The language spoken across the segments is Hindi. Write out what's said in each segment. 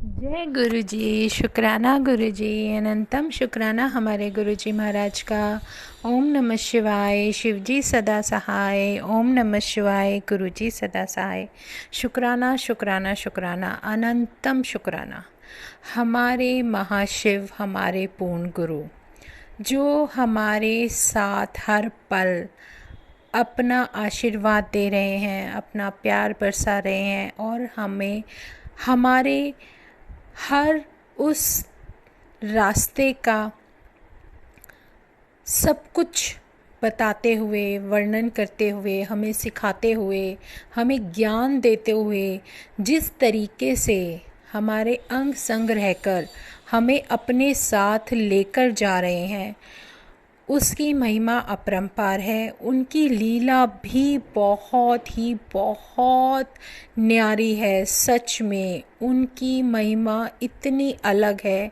जय गुरु जी। शुक्राना गुरु जी, अनंतम शुक्राना हमारे गुरु जी महाराज का। ओम नमः शिवाय। शिव जी सदा सहाय। ओम नमः शिवाय। गुरु जी सदा सहाय। शुक्राना शुक्राना शुक्राना, अनंतम शुक्राना हमारे महाशिव, हमारे पूर्ण गुरु, जो हमारे साथ हर पल अपना आशीर्वाद दे रहे हैं, अपना प्यार बरसा रहे हैं और हमें हमारे हर उस रास्ते का सब कुछ बताते हुए, वर्णन करते हुए, हमें सिखाते हुए, हमें ज्ञान देते हुए, जिस तरीके से हमारे अंग संग रहकर हमें अपने साथ लेकर जा रहे हैं, उसकी महिमा अपरंपार है। उनकी लीला भी बहुत न्यारी है। सच में उनकी महिमा इतनी अलग है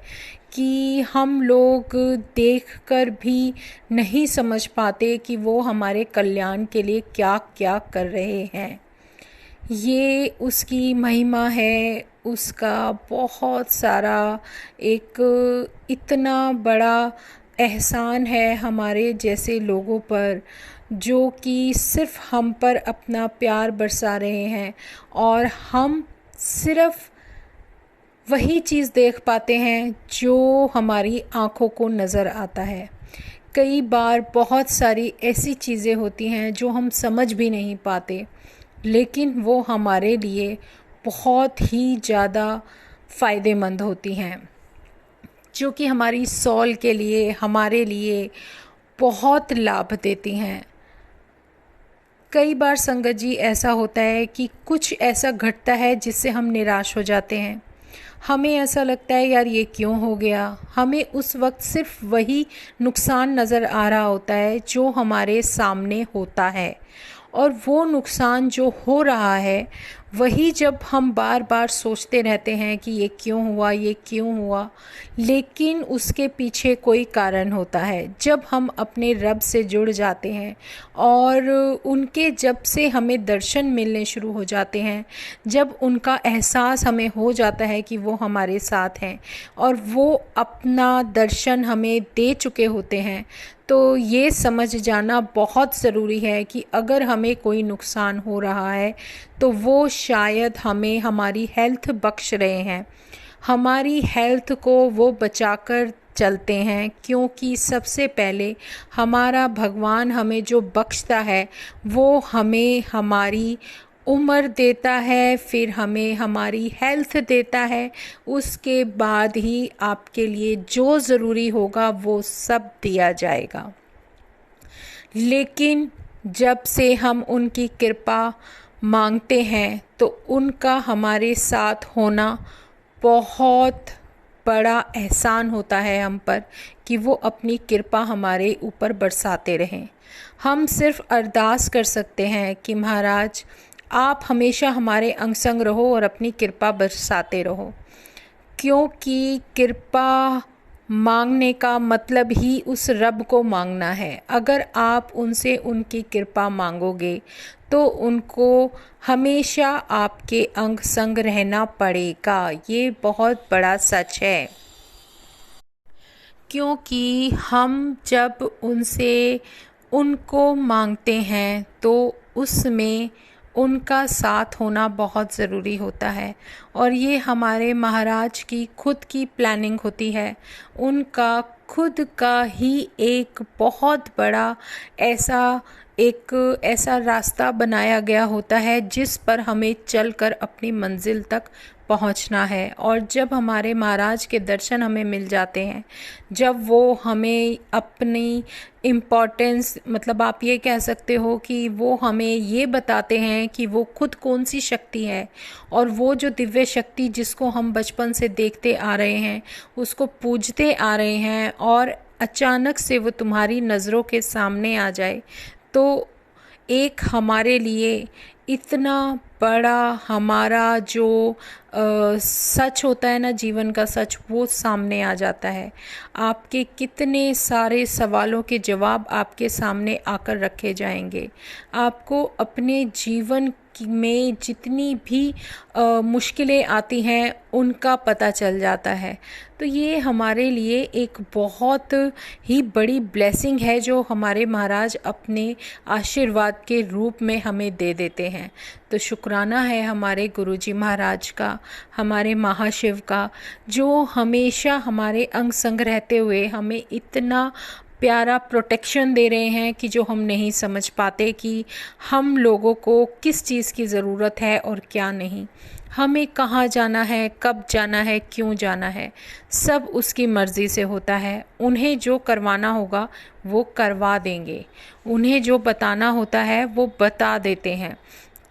कि हम लोग देखकर भी नहीं समझ पाते कि वो हमारे कल्याण के लिए क्या क्या कर रहे हैं। ये उसकी महिमा है, उसका बहुत सारा एक इतना बड़ा एहसान है हमारे जैसे लोगों पर, जो कि सिर्फ हम पर अपना प्यार बरसा रहे हैं और हम सिर्फ वही चीज़ देख पाते हैं जो हमारी आँखों को नज़र आता है। कई बार बहुत सारी ऐसी चीज़ें होती हैं जो हम समझ भी नहीं पाते, लेकिन वो हमारे लिए बहुत ही ज़्यादा फ़ायदेमंद होती हैं, जो कि हमारी सोल के लिए, हमारे लिए बहुत लाभ देती हैं। कई बार संगत जी ऐसा होता है कि कुछ ऐसा घटता है जिससे हम निराश हो जाते हैं। हमें ऐसा लगता है यार ये क्यों हो गया। हमें उस वक्त सिर्फ वही नुकसान नज़र आ रहा होता है जो हमारे सामने होता है, और वो नुकसान जो हो रहा है वही जब हम बार बार सोचते रहते हैं कि ये क्यों हुआ, ये क्यों हुआ, लेकिन उसके पीछे कोई कारण होता है। जब हम अपने रब से जुड़ जाते हैं और उनके जब से हमें दर्शन मिलने शुरू हो जाते हैं, जब उनका एहसास हमें हो जाता है कि वो हमारे साथ हैं और वो अपना दर्शन हमें दे चुके होते हैं, तो ये समझ जाना बहुत ज़रूरी है कि अगर हमें कोई नुकसान हो रहा है तो वो शायद हमें हमारी हेल्थ बख्श रहे हैं। हमारी हेल्थ को वो बचाकर चलते हैं, क्योंकि सबसे पहले हमारा भगवान हमें जो बख्शता है वो हमें हमारी उम्र देता है, फिर हमें हमारी हेल्थ देता है। उसके बाद ही आपके लिए जो ज़रूरी होगा वो सब दिया जाएगा। लेकिन जब से हम उनकी कृपा मांगते हैं तो उनका हमारे साथ होना बहुत बड़ा एहसान होता है हम पर, कि वो अपनी कृपा हमारे ऊपर बरसाते रहें। हम सिर्फ अरदास कर सकते हैं कि महाराज आप हमेशा हमारे अंग संग रहो और अपनी कृपा बरसाते रहो, क्योंकि कृपा मांगने का मतलब ही उस रब को मांगना है। अगर आप उनसे उनकी कृपा मांगोगे तो उनको हमेशा आपके अंग संग रहना पड़ेगा। ये बहुत बड़ा सच है, क्योंकि हम जब उनको मांगते हैं तो उसमें उनका साथ होना बहुत ज़रूरी होता है। और ये हमारे महाराज की खुद की प्लानिंग होती है। उनका खुद का ही एक बहुत बड़ा ऐसा रास्ता बनाया गया होता है जिस पर हमें चलकर अपनी मंजिल तक पहुंचना है। और जब हमारे महाराज के दर्शन हमें मिल जाते हैं, जब वो हमें अपनी इम्पोर्टेंस, मतलब आप ये कह सकते हो कि वो हमें ये बताते हैं कि वो खुद कौन सी शक्ति है, और वो जो दिव्य शक्ति जिसको हम बचपन से देखते आ रहे हैं, उसको पूजते आ रहे हैं, और अचानक से वो तुम्हारी नज़रों के सामने आ जाए, तो एक हमारे लिए इतना बड़ा हमारा जो सच होता है ना, जीवन का सच, वो सामने आ जाता है। आपके कितने सारे सवालों के जवाब आपके सामने आकर रखे जाएंगे। आपको अपने जीवन में जितनी भी मुश्किलें आती हैं उनका पता चल जाता है। तो ये हमारे लिए एक बहुत ही बड़ी ब्लेसिंग है जो हमारे महाराज अपने आशीर्वाद के रूप में हमें दे देते हैं। तो शुक्राना है हमारे गुरुजी महाराज का, हमारे महाशिव का, जो हमेशा हमारे अंग संग रहते हुए हमें इतना प्यारा प्रोटेक्शन दे रहे हैं कि जो हम नहीं समझ पाते कि हम लोगों को किस चीज़ की ज़रूरत है और क्या नहीं, हमें कहाँ जाना है, कब जाना है, क्यों जाना है, सब उसकी मर्ज़ी से होता है। उन्हें जो करवाना होगा वो करवा देंगे, उन्हें जो बताना होता है वो बता देते हैं।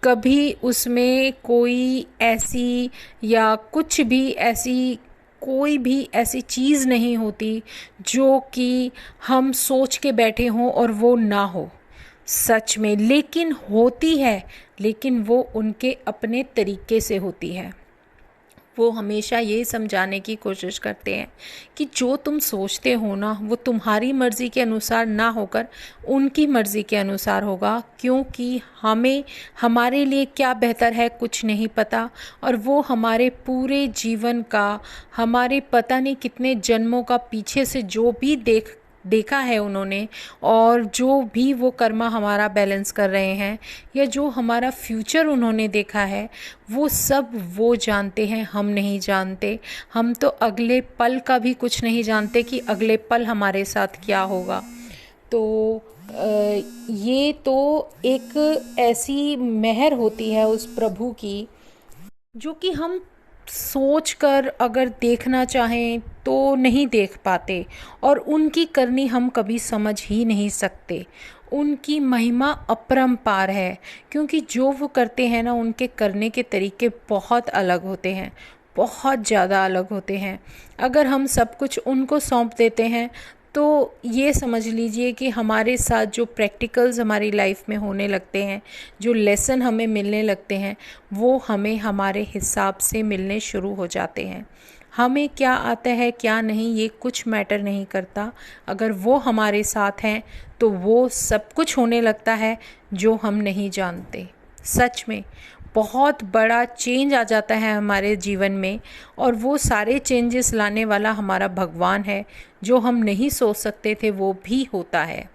कभी उसमें कोई ऐसी या कुछ भी ऐसी कोई भी ऐसी चीज़ नहीं होती जो कि हम सोच के बैठे हों और वो ना हो सच में, लेकिन होती है, लेकिन वो उनके अपने तरीके से होती है। वो हमेशा ये समझाने की कोशिश करते हैं कि जो तुम सोचते हो ना वो तुम्हारी मर्ज़ी के अनुसार ना होकर उनकी मर्ज़ी के अनुसार होगा, क्योंकि हमें हमारे लिए क्या बेहतर है कुछ नहीं पता, और वो हमारे पूरे जीवन का, हमारे पता नहीं कितने जन्मों का पीछे से जो भी देखा है उन्होंने, और जो भी वो कर्मा हमारा बैलेंस कर रहे हैं या जो हमारा फ्यूचर उन्होंने देखा है, वो सब वो जानते हैं, हम नहीं जानते। हम तो अगले पल का भी कुछ नहीं जानते कि अगले पल हमारे साथ क्या होगा। तो ये तो एक ऐसी मेहर होती है उस प्रभु की जो कि हम सोच कर अगर देखना चाहें तो नहीं देख पाते, और उनकी करनी हम कभी समझ ही नहीं सकते। उनकी महिमा अपरंपार है, क्योंकि जो वो करते हैं ना उनके करने के तरीके बहुत अलग होते हैं, बहुत ज़्यादा अलग होते हैं। अगर हम सब कुछ उनको सौंप देते हैं तो ये समझ लीजिए कि हमारे साथ जो प्रैक्टिकल्स हमारी लाइफ में होने लगते हैं, जो लेसन हमें मिलने लगते हैं, वो हमें हमारे हिसाब से मिलने शुरू हो जाते हैं। हमें क्या आता है क्या नहीं ये कुछ मैटर नहीं करता, अगर वो हमारे साथ हैं तो वो सब कुछ होने लगता है जो हम नहीं जानते। सच में बहुत बड़ा चेंज आ जाता है हमारे जीवन में, और वो सारे चेंजेस लाने वाला हमारा भगवान है। जो हम नहीं सोच सकते थे वो भी होता है।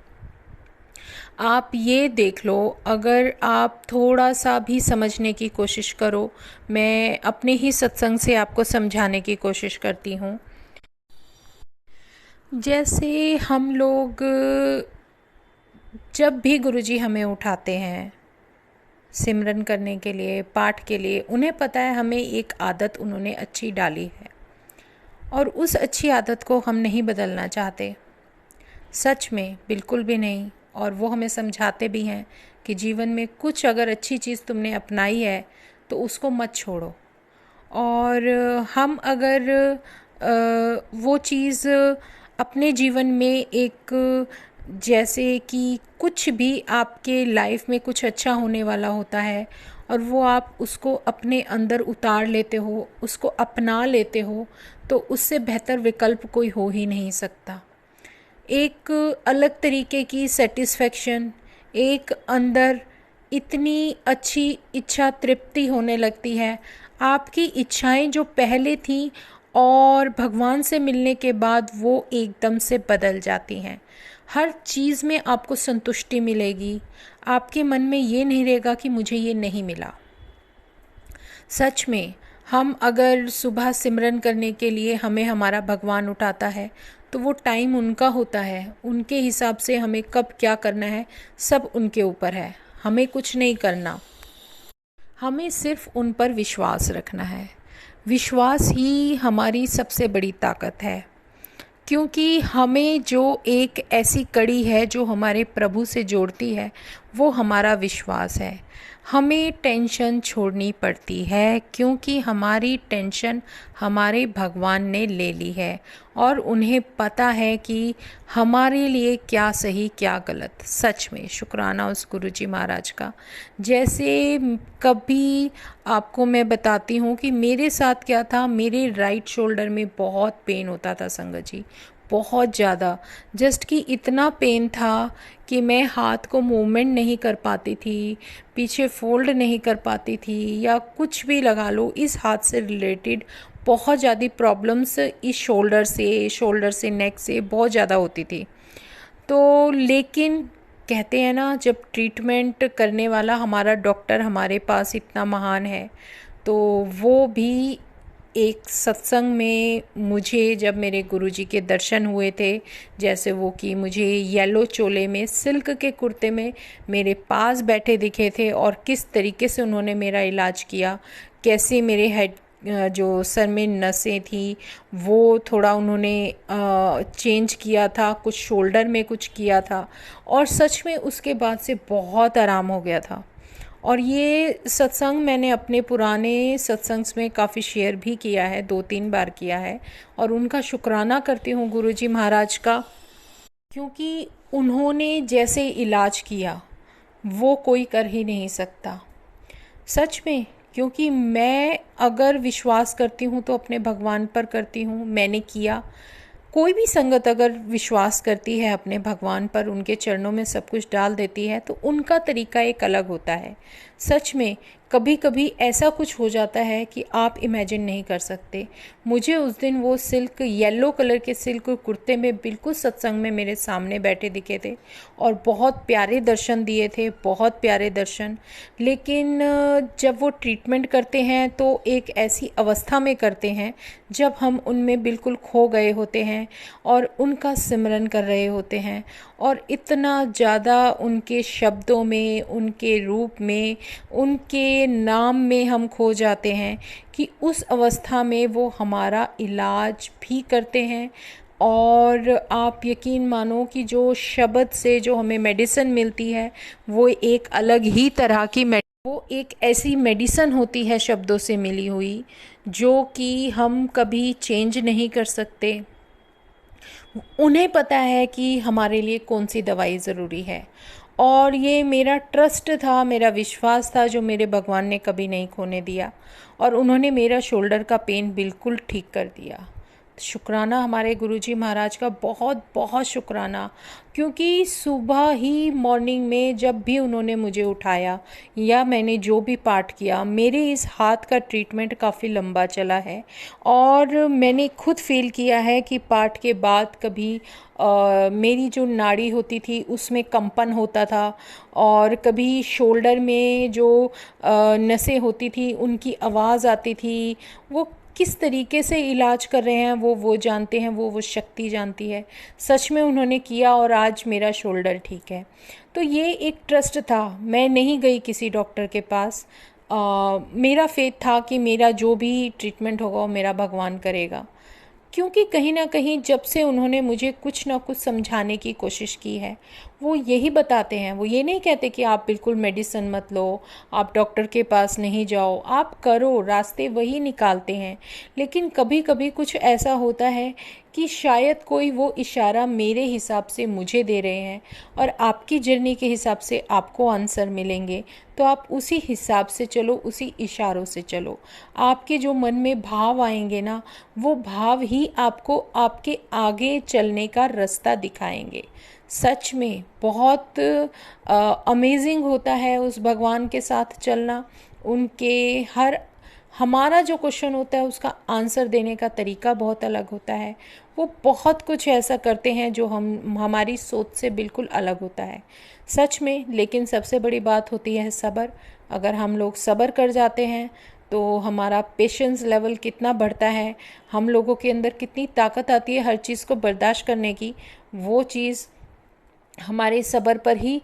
आप ये देख लो, अगर आप थोड़ा सा भी समझने की कोशिश करो, मैं अपने ही सत्संग से आपको समझाने की कोशिश करती हूँ। जैसे हम लोग जब भी गुरुजी हमें उठाते हैं सिमरन करने के लिए, पाठ के लिए, उन्हें पता है हमें एक आदत उन्होंने अच्छी डाली है और उस अच्छी आदत को हम नहीं बदलना चाहते, सच में बिल्कुल भी नहीं। और वो हमें समझाते भी हैं कि जीवन में कुछ अगर अच्छी चीज़ तुमने अपनाई है तो उसको मत छोड़ो, और हम अगर वो चीज़ अपने जीवन में एक, जैसे कि कुछ भी आपके लाइफ में कुछ अच्छा होने वाला होता है और वो आप उसको अपने अंदर उतार लेते हो, उसको अपना लेते हो, तो उससे बेहतर विकल्प कोई हो ही नहीं सकता। एक अलग तरीके की सेटिस्फेक्शन, एक अंदर इतनी अच्छी इच्छा तृप्ति होने लगती है। आपकी इच्छाएं जो पहले थी और भगवान से मिलने के बाद वो एकदम से बदल जाती हैं। हर चीज़ में आपको संतुष्टि मिलेगी, आपके मन में ये नहीं रहेगा कि मुझे ये नहीं मिला। सच में हम अगर सुबह सिमरन करने के लिए हमें हमारा भगवान उठाता है तो वो टाइम उनका होता है, उनके हिसाब से हमें कब क्या करना है सब उनके ऊपर है, हमें कुछ नहीं करना, हमें सिर्फ उन पर विश्वास रखना है। विश्वास ही हमारी सबसे बड़ी ताकत है, क्योंकि हमें जो एक ऐसी कड़ी है जो हमारे प्रभु से जोड़ती है वो हमारा विश्वास है। हमें टेंशन छोड़नी पड़ती है क्योंकि हमारी टेंशन हमारे भगवान ने ले ली है और उन्हें पता है कि हमारे लिए क्या सही क्या गलत। सच में शुक्राना उस गुरुजी महाराज का। जैसे कभी आपको मैं बताती हूँ कि मेरे साथ क्या था, मेरे राइट शोल्डर में बहुत पेन होता था संगत जी, बहुत ज़्यादा, जस्ट कि इतना पेन था कि मैं हाथ को मूवमेंट नहीं कर पाती थी, पीछे फोल्ड नहीं कर पाती थी, या कुछ भी लगा लो इस हाथ से रिलेटेड बहुत ज़्यादा प्रॉब्लम्स इस शोल्डर से नेक से बहुत ज़्यादा होती थी। तो लेकिन कहते हैं ना, जब ट्रीटमेंट करने वाला हमारा डॉक्टर हमारे पास इतना महान है, तो वो भी एक सत्संग में मुझे, जब मेरे गुरुजी के दर्शन हुए थे, जैसे वो कि मुझे येलो चोले में सिल्क के कुर्ते में मेरे पास बैठे दिखे थे, और किस तरीके से उन्होंने मेरा इलाज किया, कैसे मेरे हेड जो सर में नसें थी वो थोड़ा उन्होंने चेंज किया था, कुछ शोल्डर में कुछ किया था, और सच में उसके बाद से बहुत आराम हो गया था। और ये सत्संग मैंने अपने पुराने सत्संग्स में काफ़ी शेयर भी किया है, 2-3 बार किया है, और उनका शुक्राना करती हूँ गुरुजी महाराज का, क्योंकि उन्होंने जैसे इलाज किया वो कोई कर ही नहीं सकता, सच में। क्योंकि मैं अगर विश्वास करती हूँ तो अपने भगवान पर करती हूँ, मैंने किया। कोई भी संगत अगर विश्वास करती है अपने भगवान पर, उनके चरणों में सब कुछ डाल देती है, तो उनका तरीका एक अलग होता है। सच में कभी कभी ऐसा कुछ हो जाता है कि आप इमेजिन नहीं कर सकते। मुझे उस दिन वो सिल्क, येलो कलर के सिल्क कुर्ते में बिल्कुल सत्संग में मेरे सामने बैठे दिखे थे, और बहुत प्यारे दर्शन दिए थे, बहुत प्यारे दर्शन। लेकिन जब वो ट्रीटमेंट करते हैं तो एक ऐसी अवस्था में करते हैं जब हम उनमें बिल्कुल खो गए होते हैं और उनका सिमरन कर रहे होते हैं, और इतना ज़्यादा उनके शब्दों में, उनके रूप में, उनके नाम में हम खो जाते हैं कि उस अवस्था में वो हमारा इलाज भी करते हैं। और आप यकीन मानो कि जो शब्द से जो हमें मेडिसिन मिलती है वो एक अलग ही तरह की वो एक ऐसी मेडिसिन होती है शब्दों से मिली हुई, जो कि हम कभी चेंज नहीं कर सकते। उन्हें पता है कि हमारे लिए कौन सी दवाई ज़रूरी है, और ये मेरा ट्रस्ट था, मेरा विश्वास था, जो मेरे भगवान ने कभी नहीं खोने दिया, और उन्होंने मेरा शोल्डर का पेन बिल्कुल ठीक कर दिया। शुक्राना हमारे गुरुजी महाराज का, बहुत बहुत शुक्राना। क्योंकि सुबह ही मॉर्निंग में जब भी उन्होंने मुझे उठाया या मैंने जो भी पाठ किया, मेरे इस हाथ का ट्रीटमेंट काफ़ी लंबा चला है, और मैंने खुद फील किया है कि पाठ के बाद कभी मेरी जो नाड़ी होती थी उसमें कंपन होता था, और कभी शोल्डर में जो नसें होती थी उनकी आवाज़ आती थी। वो किस तरीके से इलाज कर रहे हैं वो जानते हैं, वो शक्ति जानती है। सच में उन्होंने किया, और आज मेरा शोल्डर ठीक है। तो ये एक ट्रस्ट था, मैं नहीं गई किसी डॉक्टर के पास। मेरा फेथ था कि मेरा जो भी ट्रीटमेंट होगा वो मेरा भगवान करेगा। क्योंकि कहीं ना कहीं जब से उन्होंने मुझे कुछ ना कुछ समझाने की कोशिश की है, वो यही बताते हैं, वो ये नहीं कहते कि आप बिल्कुल मेडिसिन मत लो, आप डॉक्टर के पास नहीं जाओ, आप करो, रास्ते वही निकालते हैं। लेकिन कभी कभी कुछ ऐसा होता है कि शायद कोई वो इशारा मेरे हिसाब से मुझे दे रहे हैं, और आपकी जर्नी के हिसाब से आपको आंसर मिलेंगे, तो आप उसी हिसाब से चलो, उसी इशारों से चलो। आपके जो मन में भाव आएंगे ना, वो भाव ही आपको आपके आगे चलने का रास्ता दिखाएंगे। सच में बहुत अमेजिंग होता है उस भगवान के साथ चलना। उनके हर हमारा जो क्वेश्चन होता है उसका आंसर देने का तरीका बहुत अलग होता है। वो बहुत कुछ ऐसा करते हैं जो हमारी सोच से बिल्कुल अलग होता है, सच में। लेकिन सबसे बड़ी बात होती है सब्र। अगर हम लोग सब्र कर जाते हैं तो हमारा पेशेंस लेवल कितना बढ़ता है, हम लोगों के अंदर कितनी ताकत आती है हर चीज़ को बर्दाश्त करने की, वो चीज़ हमारे सब्र पर ही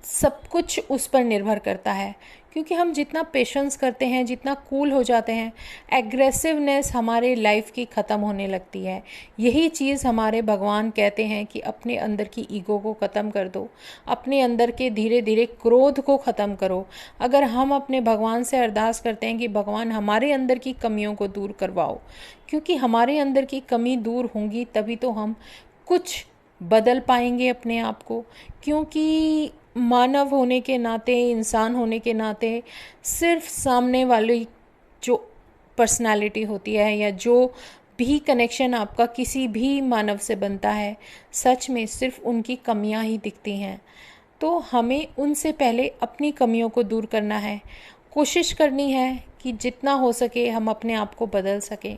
सब कुछ उस पर निर्भर करता है। क्योंकि हम जितना पेशेंस करते हैं, जितना कूल हो जाते हैं, एग्रेसिवनेस हमारे लाइफ की ख़त्म होने लगती है। यही चीज़ हमारे भगवान कहते हैं कि अपने अंदर की ईगो को ख़त्म कर दो, अपने अंदर के धीरे धीरे क्रोध को ख़त्म करो। अगर हम अपने भगवान से अरदास करते हैं कि भगवान हमारे अंदर की कमियों को दूर करवाओ, क्योंकि हमारे अंदर की कमी दूर होंगी तभी तो हम कुछ बदल पाएंगे अपने आप को। क्योंकि मानव होने के नाते, इंसान होने के नाते, सिर्फ सामने वाली जो पर्सनालिटी होती है या जो भी कनेक्शन आपका किसी भी मानव से बनता है, सच में सिर्फ उनकी कमियां ही दिखती हैं। तो हमें उनसे पहले अपनी कमियों को दूर करना है। कोशिश करनी है कि जितना हो सके हम अपने आप को बदल सकें।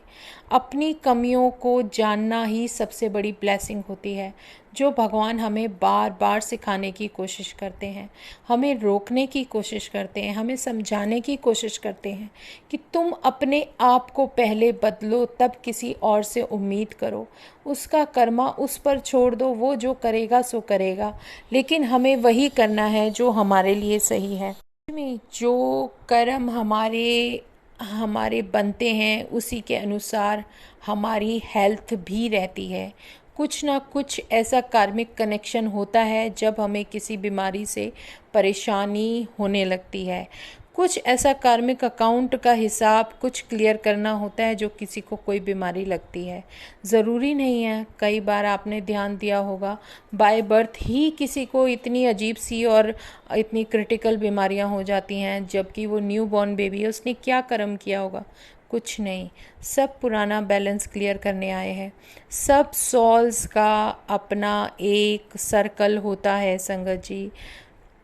अपनी कमियों को जानना ही सबसे बड़ी ब्लेसिंग होती है, जो भगवान हमें बार बार सिखाने की कोशिश करते हैं, हमें रोकने की कोशिश करते हैं, हमें समझाने की कोशिश करते हैं कि तुम अपने आप को पहले बदलो, तब किसी और से उम्मीद करो। उसका कर्मा उस पर छोड़ दो, वो जो करेगा सो करेगा, लेकिन हमें वही करना है जो हमारे लिए सही है। में जो कर्म हमारे हमारे बनते हैं उसी के अनुसार हमारी हेल्थ भी रहती है। कुछ ना कुछ ऐसा कार्मिक कनेक्शन होता है जब हमें किसी बीमारी से परेशानी होने लगती है। कुछ ऐसा कार्मिक अकाउंट का हिसाब कुछ क्लियर करना होता है जो किसी को कोई बीमारी लगती है। ज़रूरी नहीं है, कई बार आपने ध्यान दिया होगा, बाय बर्थ ही किसी को इतनी अजीब सी और इतनी क्रिटिकल बीमारियां हो जाती हैं, जबकि वो न्यू बॉर्न बेबी है, उसने क्या कर्म किया होगा? कुछ नहीं, सब पुराना बैलेंस क्लियर करने आए हैं। सब सॉल्स का अपना एक सर्कल होता है संगत जी।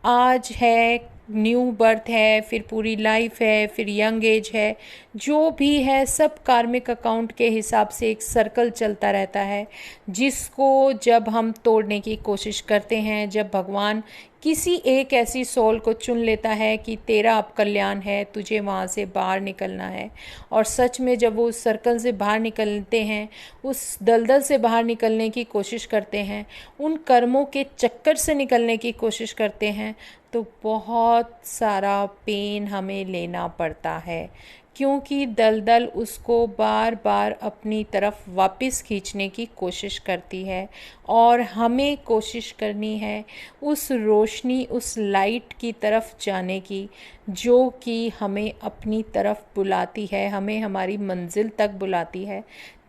आज है, न्यू बर्थ है, फिर पूरी लाइफ है, फिर यंग एज है, जो भी है सब कार्मिक अकाउंट के हिसाब से एक सर्कल चलता रहता है, जिसको जब हम तोड़ने की कोशिश करते हैं, जब भगवान किसी एक ऐसी सोल को चुन लेता है कि तेरा अब कल्याण है, तुझे वहाँ से बाहर निकलना है, और सच में जब वो उस सर्कल से बाहर निकलते हैं, उस दलदल से बाहर निकलने की कोशिश करते हैं, उन कर्मों के चक्कर से निकलने की कोशिश करते हैं, तो बहुत सारा पेन हमें लेना पड़ता है, क्योंकि दलदल उसको बार बार अपनी तरफ वापस खींचने की कोशिश करती है, और हमें कोशिश करनी है उस रोशनी, उस लाइट की तरफ जाने की, जो कि हमें अपनी तरफ बुलाती है, हमें हमारी मंजिल तक बुलाती है,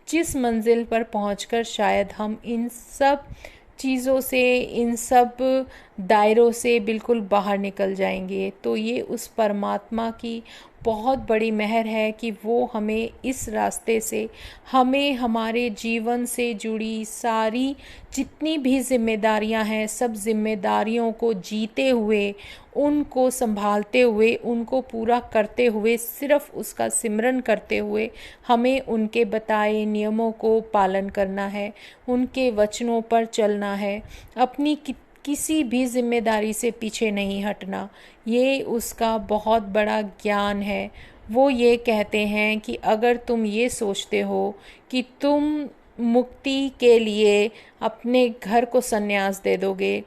जिस मंजिल पर पहुंचकर शायद हम इन सब चीज़ों से, इन सब दायरों से बिल्कुल बाहर निकल जाएंगे। तो ये उस परमात्मा की बहुत बड़ी मेहर है कि वो हमें इस रास्ते से, हमें हमारे जीवन से जुड़ी सारी जितनी भी जिम्मेदारियां हैं, सब जिम्मेदारियों को जीते हुए, उनको संभालते हुए, उनको पूरा करते हुए, सिर्फ उसका सिमरन करते हुए हमें उनके बताए नियमों को पालन करना है, उनके वचनों पर चलना है, अपनी किसी भी जिम्मेदारी से पीछे नहीं हटना। ये उसका बहुत बड़ा ज्ञान है। वो ये कहते हैं कि अगर तुम ये सोचते हो कि तुम मुक्ति के लिए अपने घर को संन्यास दे दोगे,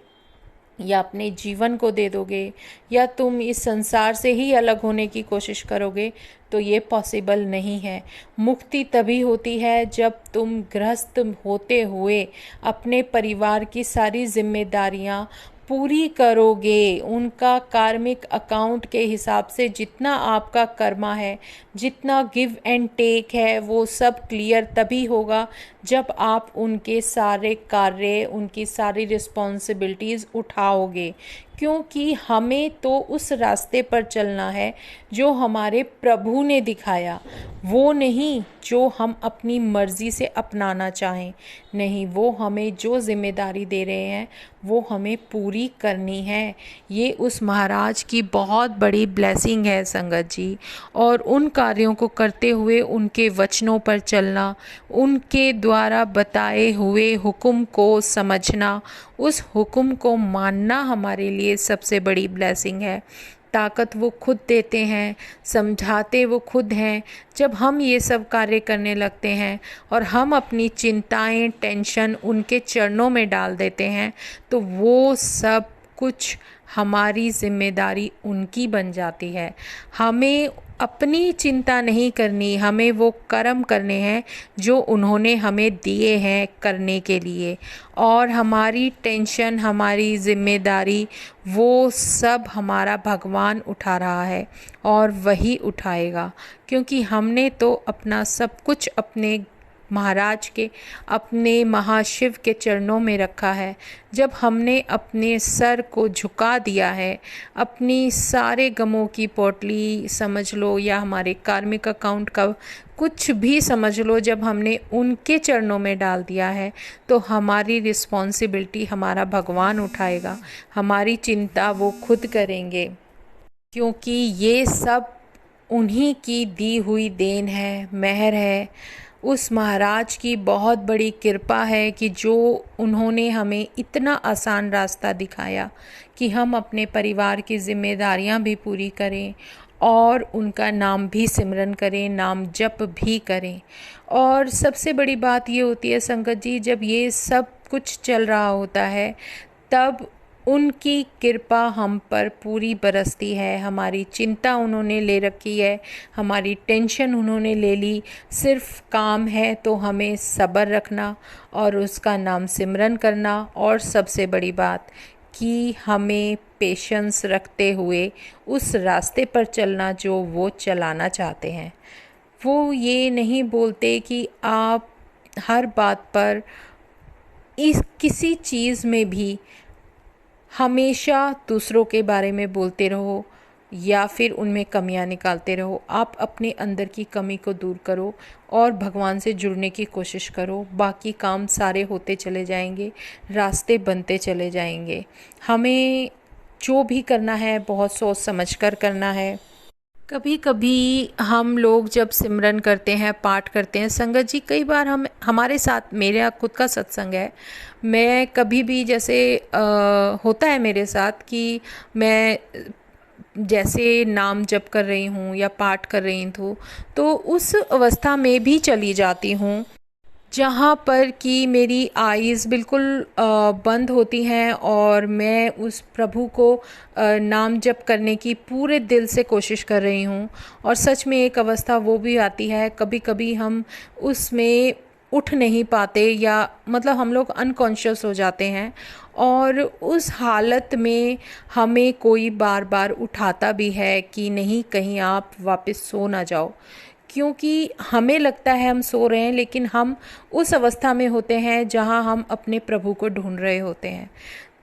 या अपने जीवन को दे दोगे, या तुम इस संसार से ही अलग होने की कोशिश करोगे, तो ये पॉसिबल नहीं है। मुक्ति तभी होती है जब तुम गृहस्थ होते हुए अपने परिवार की सारी जिम्मेदारियां पूरी करोगे। उनका कार्मिक अकाउंट के हिसाब से जितना आपका कर्मा है, जितना गिव एंड टेक है, वो सब क्लियर तभी होगा जब आप उनके सारे कार्य, उनकी सारी रिस्पॉन्सिबिलिटीज़ उठाओगे, क्योंकि हमें तो उस रास्ते पर चलना है जो हमारे प्रभु ने दिखाया, वो नहीं जो हम अपनी मर्जी से अपनाना चाहें। नहीं, वो हमें जो जिम्मेदारी दे रहे हैं वो हमें पूरी करनी है। ये उस महाराज की बहुत बड़ी ब्लेसिंग है संगत जी। और उन कार्यों को करते हुए उनके वचनों पर चलना, उनके द्वारा बताए हुए हुक्म को समझना, उस हुक्म को मानना हमारे लिए सबसे बड़ी ब्लेसिंग है। ताकत वो खुद देते हैं, समझाते वो खुद हैं। जब हम ये सब कार्य करने लगते हैं और हम अपनी चिंताएं, टेंशन उनके चरणों में डाल देते हैं, तो वो सब कुछ हमारी जिम्मेदारी उनकी बन जाती है। हमें अपनी चिंता नहीं करनी, हमें वो कर्म करने हैं जो उन्होंने हमें दिए हैं करने के लिए। और हमारी टेंशन, हमारी जिम्मेदारी, वो सब हमारा भगवान उठा रहा है और वही उठाएगा, क्योंकि हमने तो अपना सब कुछ अपने महाराज के, अपने महाशिव के चरणों में रखा है, जब हमने अपने सर को झुका दिया है, अपनी सारे गमों की पोटली समझ लो या हमारे कार्मिक अकाउंट का कुछ भी समझ लो, जब हमने उनके चरणों में डाल दिया है, तो हमारी रिस्पॉन्सिबिलिटी हमारा भगवान उठाएगा, हमारी चिंता वो खुद करेंगे, क्योंकि ये सब उन्हीं की दी हुई देन है, मेहर है। उस महाराज की बहुत बड़ी कृपा है कि जो उन्होंने हमें इतना आसान रास्ता दिखाया कि हम अपने परिवार की जिम्मेदारियां भी पूरी करें और उनका नाम भी सिमरन करें, नाम जप भी करें। और सबसे बड़ी बात ये होती है संगत जी, जब ये सब कुछ चल रहा होता है तब उनकी कृपा हम पर पूरी बरसती है। हमारी चिंता उन्होंने ले रखी है, हमारी टेंशन उन्होंने ले ली। सिर्फ काम है तो हमें सब्र रखना और उसका नाम सिमरन करना, और सबसे बड़ी बात कि हमें पेशेंस रखते हुए उस रास्ते पर चलना जो वो चलाना चाहते हैं। वो ये नहीं बोलते कि आप हर बात पर किसी चीज़ में भी हमेशा दूसरों के बारे में बोलते रहो या फिर उनमें कमियां निकालते रहो। आप अपने अंदर की कमी को दूर करो और भगवान से जुड़ने की कोशिश करो। बाकी काम सारे होते चले जाएंगे, रास्ते बनते चले जाएंगे। हमें जो भी करना है बहुत सोच समझ कर करना है। कभी कभी हम लोग जब सिमरन करते हैं, पाठ करते हैं संगत जी, कई बार हमारे साथ, मेरा खुद का सत्संग है, मैं कभी भी जैसे होता है मेरे साथ कि मैं जैसे नाम जप कर रही हूँ या पाठ कर रही हूँ तो उस अवस्था में भी चली जाती हूँ जहाँ पर कि मेरी आईज़ बिल्कुल बंद होती हैं और मैं उस प्रभु को नाम जप करने की पूरे दिल से कोशिश कर रही हूँ। और सच में एक अवस्था वो भी आती है, कभी कभी हम उसमें उठ नहीं पाते या मतलब हम लोग अनकॉन्शियस हो जाते हैं, और उस हालत में हमें कोई बार बार उठाता भी है कि नहीं, कहीं आप वापस सो ना जाओ, क्योंकि हमें लगता है हम सो रहे हैं लेकिन हम उस अवस्था में होते हैं जहां हम अपने प्रभु को ढूंढ रहे होते हैं।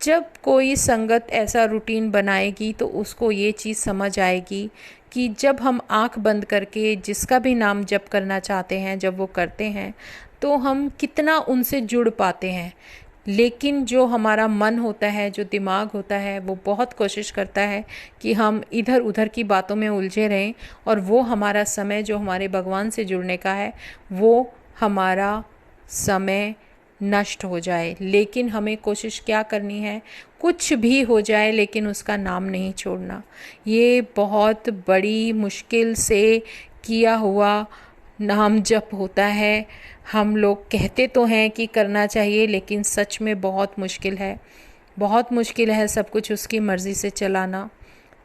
जब कोई संगत ऐसा रूटीन बनाएगी तो उसको ये चीज़ समझ आएगी कि जब हम आंख बंद करके जिसका भी नाम जप करना चाहते हैं, जब वो करते हैं तो हम कितना उनसे जुड़ पाते हैं। लेकिन जो हमारा मन होता है, जो दिमाग होता है, वो बहुत कोशिश करता है कि हम इधर उधर की बातों में उलझे रहें और वो हमारा समय जो हमारे भगवान से जुड़ने का है वो हमारा समय नष्ट हो जाए। लेकिन हमें कोशिश क्या करनी है, कुछ भी हो जाए लेकिन उसका नाम नहीं छोड़ना। ये बहुत बड़ी मुश्किल से किया हुआ नाम जप होता है। हम लोग कहते तो हैं कि करना चाहिए, लेकिन सच में बहुत मुश्किल है, बहुत मुश्किल है सब कुछ उसकी मर्ज़ी से चलाना।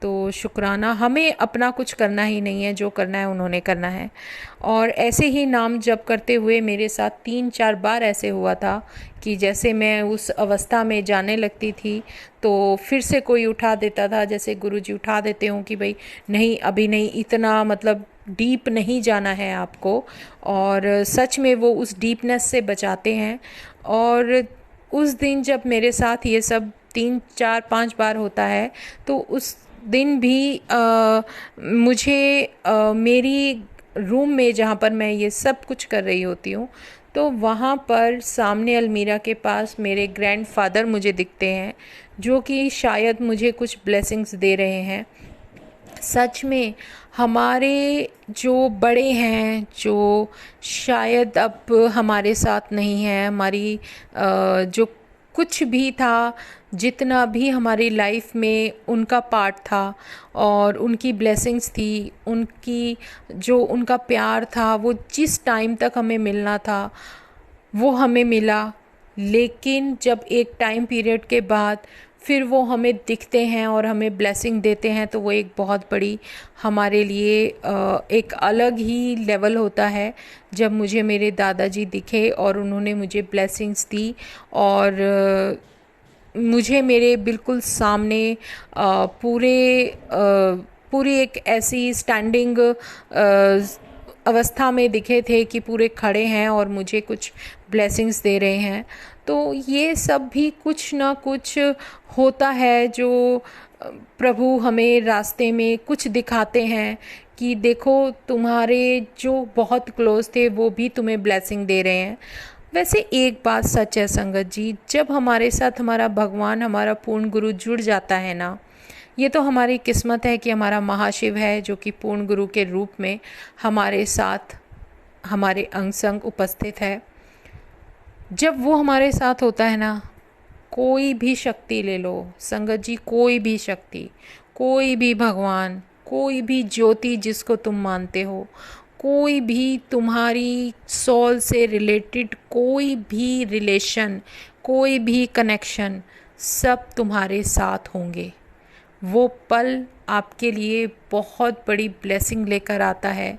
तो शुक्राना, हमें अपना कुछ करना ही नहीं है, जो करना है उन्होंने करना है। और ऐसे ही नाम जप करते हुए मेरे साथ 3-4 बार ऐसे हुआ था कि जैसे मैं उस अवस्था में जाने लगती थी तो फिर से कोई उठा देता था, जैसे गुरुजी उठा देते हों कि भाई नहीं, अभी नहीं, इतना मतलब डीप नहीं जाना है आपको। और सच में वो उस डीपनेस से बचाते हैं। और उस दिन जब मेरे साथ ये सब 3-4-5 बार होता है तो उस दिन भी मुझे मेरी रूम में जहाँ पर मैं ये सब कुछ कर रही होती हूँ तो वहाँ पर सामने अलमीरा के पास मेरे ग्रैंडफादर मुझे दिखते हैं, जो कि शायद मुझे कुछ ब्लेसिंग्स दे रहे हैं। सच में हमारे जो बड़े हैं, जो शायद अब हमारे साथ नहीं हैं, हमारी जो कुछ भी था, जितना भी हमारी लाइफ में उनका पार्ट था और उनकी ब्लेसिंग्स थी, उनकी जो उनका प्यार था, वो जिस टाइम तक हमें मिलना था वो हमें मिला। लेकिन जब एक टाइम पीरियड के बाद फिर वो हमें दिखते हैं और हमें ब्लेसिंग देते हैं तो वो एक बहुत बड़ी हमारे लिए एक अलग ही लेवल होता है। जब मुझे मेरे दादाजी दिखे और उन्होंने मुझे ब्लेसिंग्स दी और मुझे मेरे बिल्कुल सामने पूरी एक ऐसी स्टैंडिंग अवस्था में दिखे थे कि पूरे खड़े हैं और मुझे कुछ ब्लेसिंग्स दे रहे हैं। तो ये सब भी कुछ ना कुछ होता है जो प्रभु हमें रास्ते में कुछ दिखाते हैं कि देखो तुम्हारे जो बहुत क्लोज थे वो भी तुम्हें ब्लेसिंग दे रहे हैं। वैसे एक बात सच है संगत जी, जब हमारे साथ हमारा भगवान, हमारा पूर्ण गुरु जुड़ जाता है ना, ये तो हमारी किस्मत है कि हमारा महाशिव है जो कि पूर्ण गुरु के रूप में हमारे साथ हमारे अंग संग उपस्थित है। जब वो हमारे साथ होता है ना, कोई भी शक्ति ले लो संगत जी, कोई भी शक्ति, कोई भी भगवान, कोई भी ज्योति जिसको तुम मानते हो, कोई भी तुम्हारी सोल से रिलेटेड कोई भी रिलेशन, कोई भी कनेक्शन, सब तुम्हारे साथ होंगे। वो पल आपके लिए बहुत बड़ी ब्लेसिंग लेकर आता है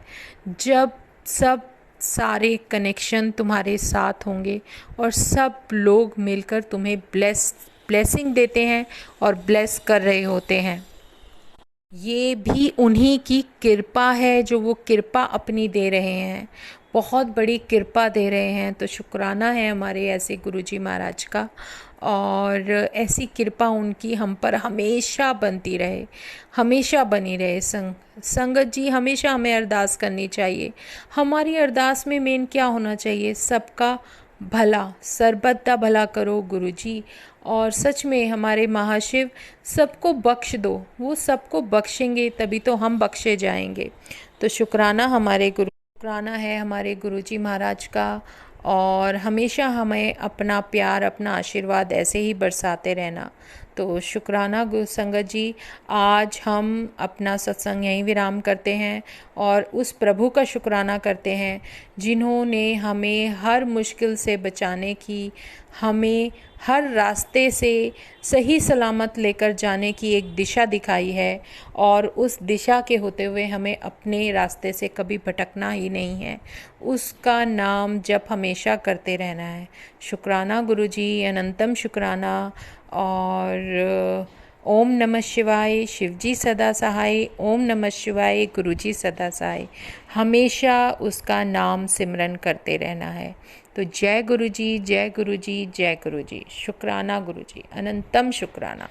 जब सब सारे कनेक्शन तुम्हारे साथ होंगे और सब लोग मिलकर तुम्हें ब्लेसिंग देते हैं और ब्लेस कर रहे होते हैं। ये भी उन्हीं की कृपा है जो वो कृपा अपनी दे रहे हैं, बहुत बड़ी कृपा दे रहे हैं। तो शुक्राना है हमारे ऐसे गुरुजी महाराज का, और ऐसी कृपा उनकी हम पर हमेशा बनती रहे, हमेशा बनी रहे। संगत जी, हमेशा हमें अरदास करनी चाहिए। हमारी अरदास में मेन क्या होना चाहिए? सबका भला, सर्बदा भला करो गुरुजी। और सच में हमारे महाशिव सबको बख्श दो, वो सबको बख्शेंगे तभी तो हम बख्शे जाएंगे। तो शुक्राना है हमारे गुरुजी महाराज का, और हमेशा हमें अपना प्यार, अपना आशीर्वाद ऐसे ही बरसाते रहना। तो शुक्राना गुरु संगत जी। आज हम अपना सत्संग यहीं विराम करते हैं और उस प्रभु का शुक्राना करते हैं जिन्होंने हमें हर मुश्किल से बचाने की, हमें हर रास्ते से सही सलामत लेकर जाने की एक दिशा दिखाई है, और उस दिशा के होते हुए हमें अपने रास्ते से कभी भटकना ही नहीं है। उसका नाम जप हमेशा करते रहना है। शुक्राना गुरुजी, अनंतम शुक्राना। और ओम नमः शिवाय, शिवजी सदा सहाय। ओम नमः शिवाय, गुरुजी सदा सहाय। हमेशा उसका नाम सिमरन करते रहना है। तो जय गुरुजी, जय गुरुजी, जय गुरुजी। शुक्राना गुरुजी, अनंतम शुक्राना।